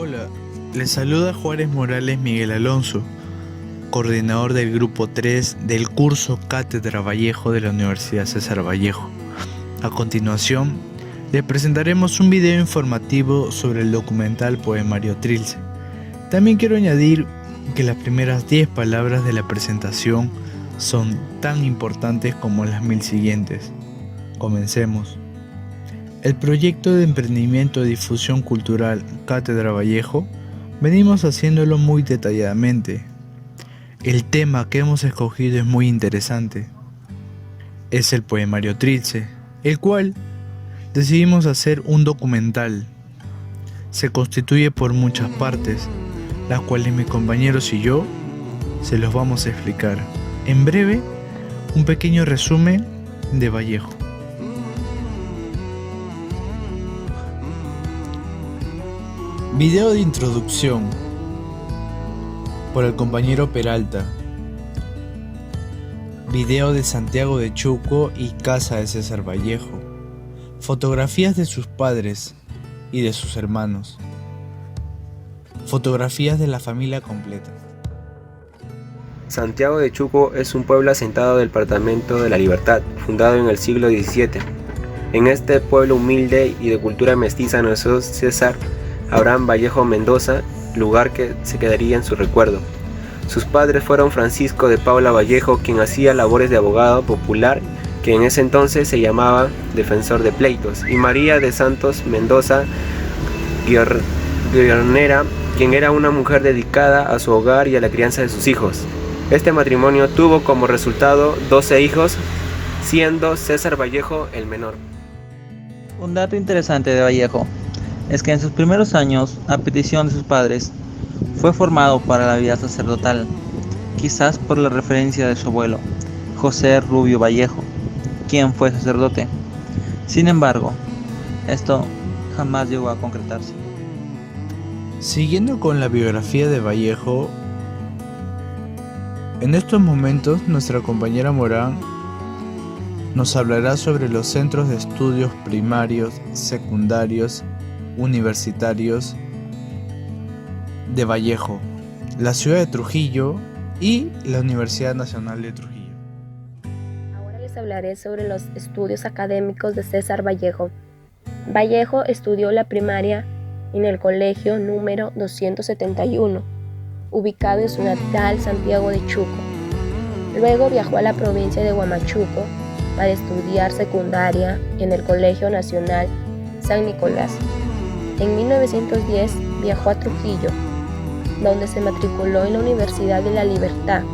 Hola, les saluda Juárez Morales Miguel Alonso, coordinador del grupo 3 del curso Cátedra Vallejo de la Universidad César Vallejo. A continuación, les presentaremos un video informativo sobre el documental Poemario Trilce. También quiero añadir que las primeras 10 palabras de la presentación son tan importantes como las 1000 siguientes. Comencemos. El proyecto de emprendimiento de difusión cultural Cátedra Vallejo venimos haciéndolo muy detalladamente. El tema que hemos escogido es muy interesante. Es el Poemario Trilce, el cual decidimos hacer un documental. Se constituye por muchas partes, las cuales mis compañeros y yo se los vamos a explicar. En breve, un pequeño resumen de Vallejo. Video de introducción por el compañero Peralta. Video de Santiago de Chuco y casa de César Vallejo. Fotografías de sus padres y de sus hermanos. Fotografías de la familia completa. Santiago de Chuco es un pueblo asentado del departamento de La Libertad, fundado en el siglo XVII. En este pueblo humilde y de cultura mestiza nació César Abraham Vallejo Mendoza, lugar que se quedaría en su recuerdo. Sus padres fueron Francisco de Paula Vallejo, quien hacía labores de abogado popular, que en ese entonces se llamaba defensor de pleitos, y María de Santos Mendoza Guionera, quien era una mujer dedicada a su hogar y a la crianza de sus hijos. Este matrimonio tuvo como resultado 12 hijos, siendo César Vallejo el menor. Un dato interesante de Vallejo es que en sus primeros años, a petición de sus padres, fue formado para la vida sacerdotal, quizás por la referencia de su abuelo, José Rubio Vallejo, quien fue sacerdote. Sin embargo, esto jamás llegó a concretarse. Siguiendo con la biografía de Vallejo, en estos momentos nuestra compañera Morán nos hablará sobre los centros de estudios primarios, secundarios, universitarios de Vallejo, la ciudad de Trujillo y la Universidad Nacional de Trujillo. Ahora les hablaré sobre los estudios académicos de César Vallejo. Vallejo estudió la primaria en el colegio número 271, ubicado en su natal Santiago de Chuco. Luego viajó a la provincia de Huamachuco para estudiar secundaria en el Colegio Nacional San Nicolás. En 1910 viajó a Trujillo, donde se matriculó en la Universidad de la Libertad,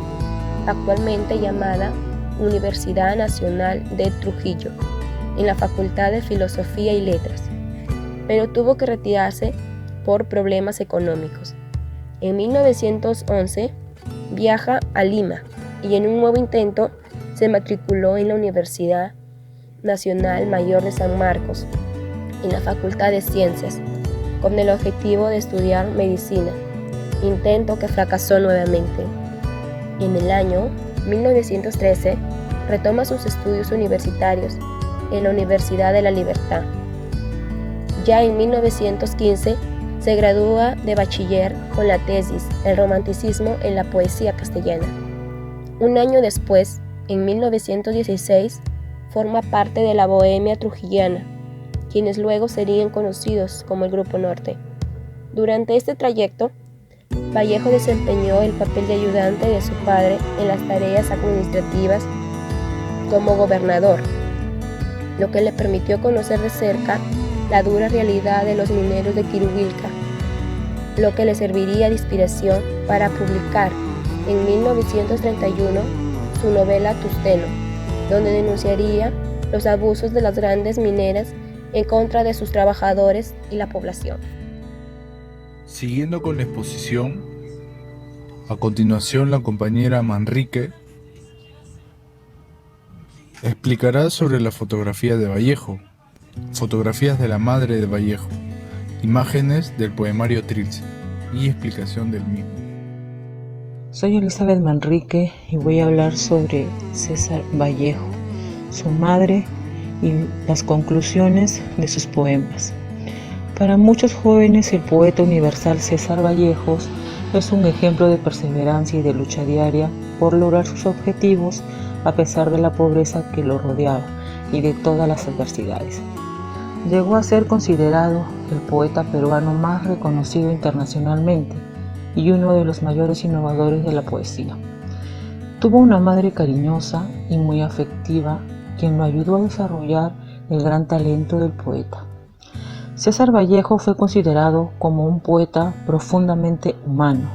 actualmente llamada Universidad Nacional de Trujillo, en la Facultad de Filosofía y Letras, pero tuvo que retirarse por problemas económicos. En 1911 viaja a Lima y en un nuevo intento se matriculó en la Universidad Nacional Mayor de San Marcos, en la Facultad de Ciencias, con el objetivo de estudiar medicina, intento que fracasó nuevamente. En el año 1913 retoma sus estudios universitarios en la Universidad de la Libertad. Ya en 1915 se gradúa de bachiller con la tesis El romanticismo en la poesía castellana. Un año después, en 1916, forma parte de la Bohemia trujillana, quienes luego serían conocidos como el Grupo Norte. Durante este trayecto, Vallejo desempeñó el papel de ayudante de su padre en las tareas administrativas como gobernador, lo que le permitió conocer de cerca la dura realidad de los mineros de Quirubilca, lo que le serviría de inspiración para publicar en 1931 su novela Tusteno, donde denunciaría los abusos de las grandes mineras en contra de sus trabajadores y la población. Siguiendo con la exposición, a continuación la compañera Manrique explicará sobre la fotografía de Vallejo, fotografías de la madre de Vallejo, imágenes del Poemario Trilce y explicación del mismo. Soy Elizabeth Manrique y voy a hablar sobre César Vallejo, su madre y las conclusiones de sus poemas. Para muchos jóvenes, el poeta universal César Vallejos es un ejemplo de perseverancia y de lucha diaria por lograr sus objetivos a pesar de la pobreza que lo rodeaba y de todas las adversidades. Llegó a ser considerado el poeta peruano más reconocido internacionalmente y uno de los mayores innovadores de la poesía. Tuvo una madre cariñosa y muy afectiva, quien lo ayudó a desarrollar el gran talento del poeta. César Vallejo fue considerado como un poeta profundamente humano,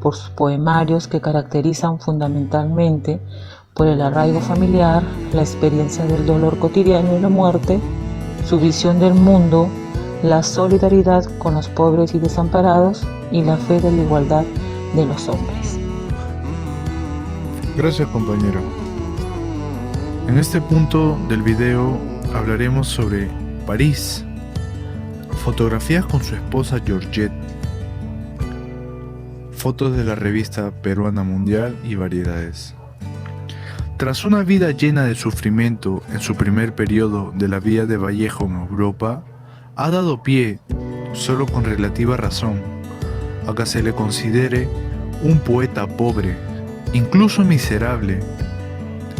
por sus poemarios que caracterizan fundamentalmente por el arraigo familiar, la experiencia del dolor cotidiano y la muerte, su visión del mundo, la solidaridad con los pobres y desamparados y la fe de la igualdad de los hombres. Gracias, compañero. En este punto del video hablaremos sobre París. Fotografías con su esposa Georgette. Fotos de la revista peruana Mundial y variedades. Tras una vida llena de sufrimiento en su primer periodo de la vida de Vallejo en Europa, ha dado pie, solo con relativa razón, a que se le considere un poeta pobre, incluso miserable.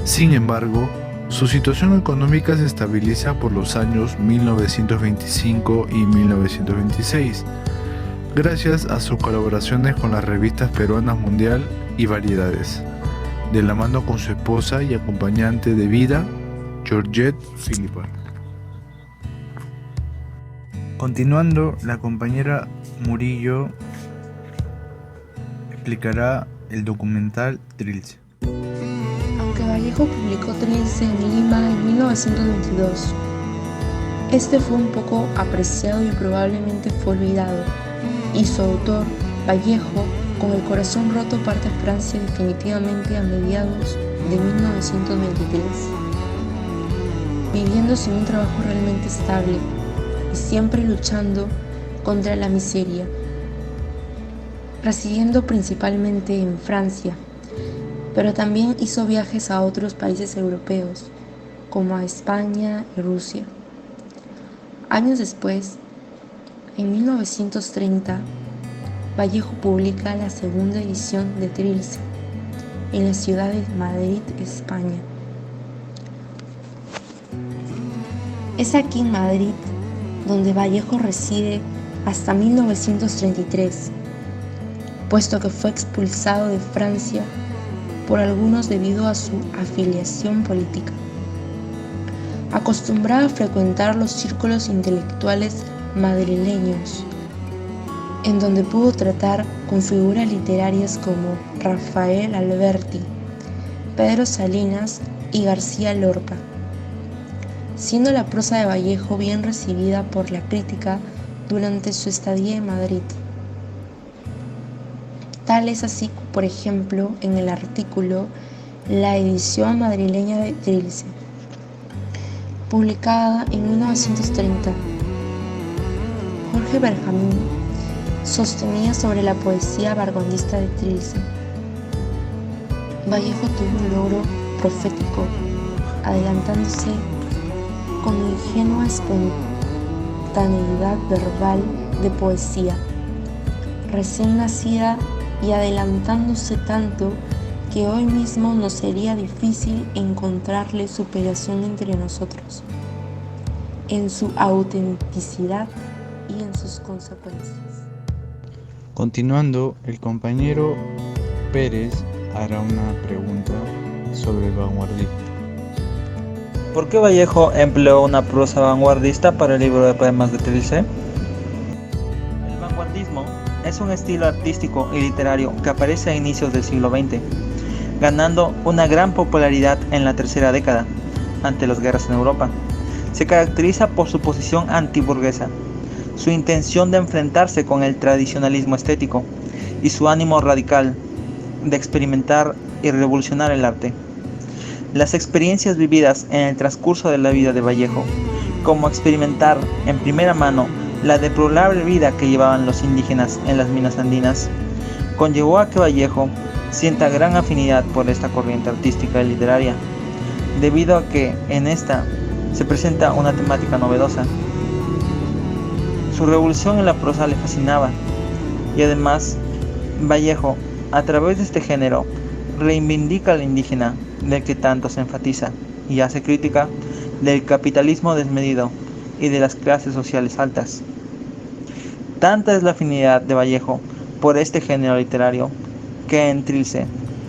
Sin embargo, su situación económica se estabiliza por los años 1925 y 1926, gracias a sus colaboraciones con las revistas peruanas Mundial y Variedades, de la mano con su esposa y acompañante de vida, Georgette Philippa. Continuando, la compañera Murillo explicará el documental Trilce. Aunque Vallejo publicó Trilce en Lima en 1922, este fue un poco apreciado y probablemente fue olvidado, y su autor, Vallejo, con el corazón roto, parte a Francia definitivamente a mediados de 1923, viviendo sin un trabajo realmente estable y siempre luchando contra la miseria, residiendo principalmente en Francia, pero también hizo viajes a otros países europeos, como a España y Rusia. Años después, en 1930, Vallejo publica la segunda edición de Trilce en la ciudad de Madrid, España. Es aquí en Madrid donde Vallejo reside hasta 1933, puesto que fue expulsado de Francia por algunos debido a su afiliación política. Acostumbraba a frecuentar los círculos intelectuales madrileños, en donde pudo tratar con figuras literarias como Rafael Alberti, Pedro Salinas y García Lorca, siendo la prosa de Vallejo bien recibida por la crítica durante su estadía en Madrid. Tal es así, por ejemplo, en el artículo La edición madrileña de Trilce, publicada en 1930. Jorge Benjamín sostenía sobre la poesía vanguardista de Trilce. Vallejo tuvo un logro profético, adelantándose con ingenua espontaneidad verbal de poesía, recién nacida y adelantándose tanto que hoy mismo nos sería difícil encontrarle superación entre nosotros, en su autenticidad y en sus consecuencias. Continuando, el compañero Pérez hará una pregunta sobre el vanguardismo. ¿Por qué Vallejo empleó una prosa vanguardista para el libro de poemas de Trilce? El vanguardismo es un estilo artístico y literario que aparece a inicios del siglo XX, ganando una gran popularidad en la tercera década, ante las guerras en Europa. Se caracteriza por su posición antiburguesa, su intención de enfrentarse con el tradicionalismo estético y su ánimo radical de experimentar y revolucionar el arte. Las experiencias vividas en el transcurso de la vida de Vallejo, como experimentar en primera mano la deplorable vida que llevaban los indígenas en las minas andinas, conllevó a que Vallejo sienta gran afinidad por esta corriente artística y literaria, debido a que en esta se presenta una temática novedosa. Su revolución en la prosa le fascinaba, y además Vallejo, a través de este género, reivindica al indígena, del que tanto se enfatiza, y hace crítica del capitalismo desmedido y de las clases sociales altas. Tanta es la afinidad de Vallejo por este género literario, que en Trilce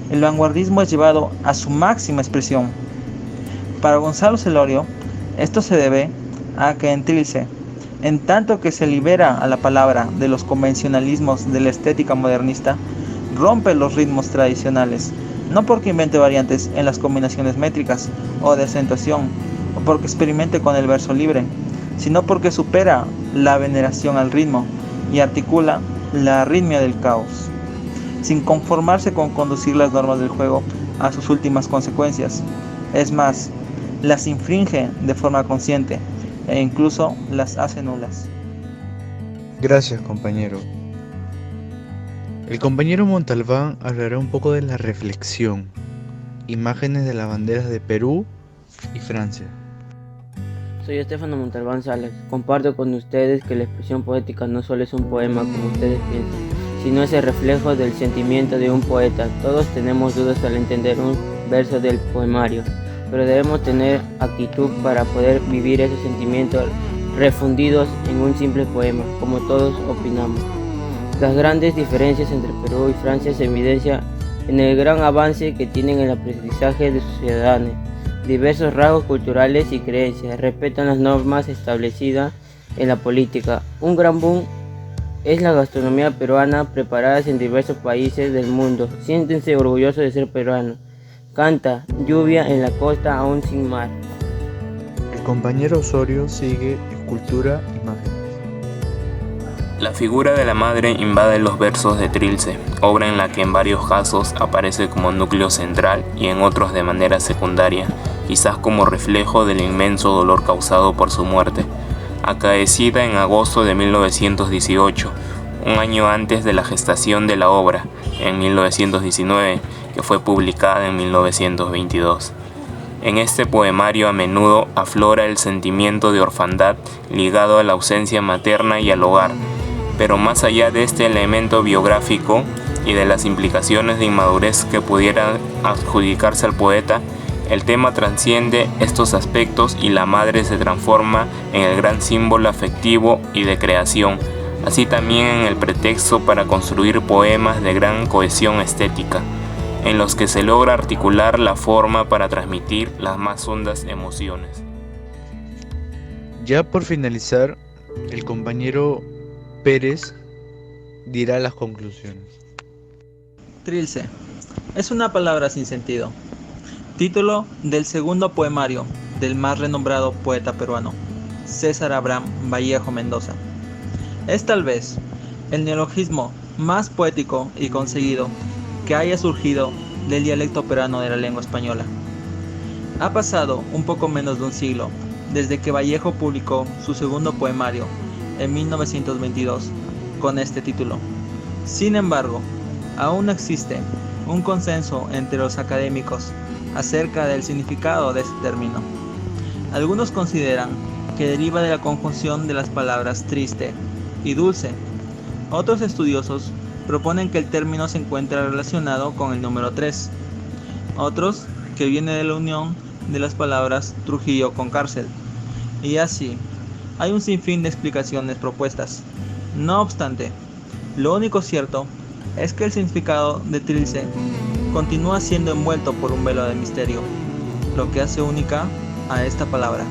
el vanguardismo es llevado a su máxima expresión. Para Gonzalo Celorio, esto se debe a que en Trilce, en tanto que se libera a la palabra de los convencionalismos de la estética modernista, rompe los ritmos tradicionales, no porque invente variantes en las combinaciones métricas o de acentuación, o porque experimente con el verso libre, sino porque supera la veneración al ritmo y articula la arritmia del caos, sin conformarse con conducir las normas del juego a sus últimas consecuencias. Es más, las infringe de forma consciente e incluso las hace nulas. Gracias, compañero. El compañero Montalbán hablará un poco de la reflexión, imágenes de las banderas de Perú y Francia. Soy Estefano Montalbán Salas. Comparto con ustedes que la expresión poética no solo es un poema como ustedes piensan, sino es el reflejo del sentimiento de un poeta. Todos tenemos dudas al entender un verso del poemario, pero debemos tener actitud para poder vivir esos sentimientos refundidos en un simple poema, como todos opinamos. Las grandes diferencias entre Perú y Francia se evidencian en el gran avance que tienen en el aprendizaje de sus ciudadanos. Diversos rasgos culturales y creencias respetan las normas establecidas en la política. Un gran boom es la gastronomía peruana preparada en diversos países del mundo. Siéntense orgullosos de ser peruanos. Canta, lluvia en la costa aún sin mar. El compañero Osorio sigue escultura, imágenes. La figura de la madre invade los versos de Trilce, obra en la que en varios casos aparece como núcleo central y en otros de manera secundaria, quizás como reflejo del inmenso dolor causado por su muerte, acaecida en agosto de 1918, un año antes de la gestación de la obra, en 1919, que fue publicada en 1922. En este poemario a menudo aflora el sentimiento de orfandad ligado a la ausencia materna y al hogar, pero más allá de este elemento biográfico y de las implicaciones de inmadurez que pudieran adjudicarse al poeta, el tema trasciende estos aspectos y la madre se transforma en el gran símbolo afectivo y de creación, así también en el pretexto para construir poemas de gran cohesión estética, en los que se logra articular la forma para transmitir las más hondas emociones. Ya por finalizar, el compañero Pérez dirá las conclusiones. Trilce es una palabra sin sentido. Título del segundo poemario del más renombrado poeta peruano, César Abraham Vallejo Mendoza. Es tal vez el neologismo más poético y conseguido que haya surgido del dialecto peruano de la lengua española. Ha pasado un poco menos de un siglo desde que Vallejo publicó su segundo poemario en 1922 con este título. Sin embargo, aún no existe un consenso entre los académicos acerca del significado de este término. Algunos consideran que deriva de la conjunción de las palabras triste y dulce. Otros estudiosos proponen que el término se encuentra relacionado con el número 3. Otros que viene de la unión de las palabras Trujillo con cárcel. Y así, hay un sinfín de explicaciones propuestas. No obstante, lo único cierto es que el significado de Trilce continúa siendo envuelto por un velo de misterio, lo que hace única a esta palabra.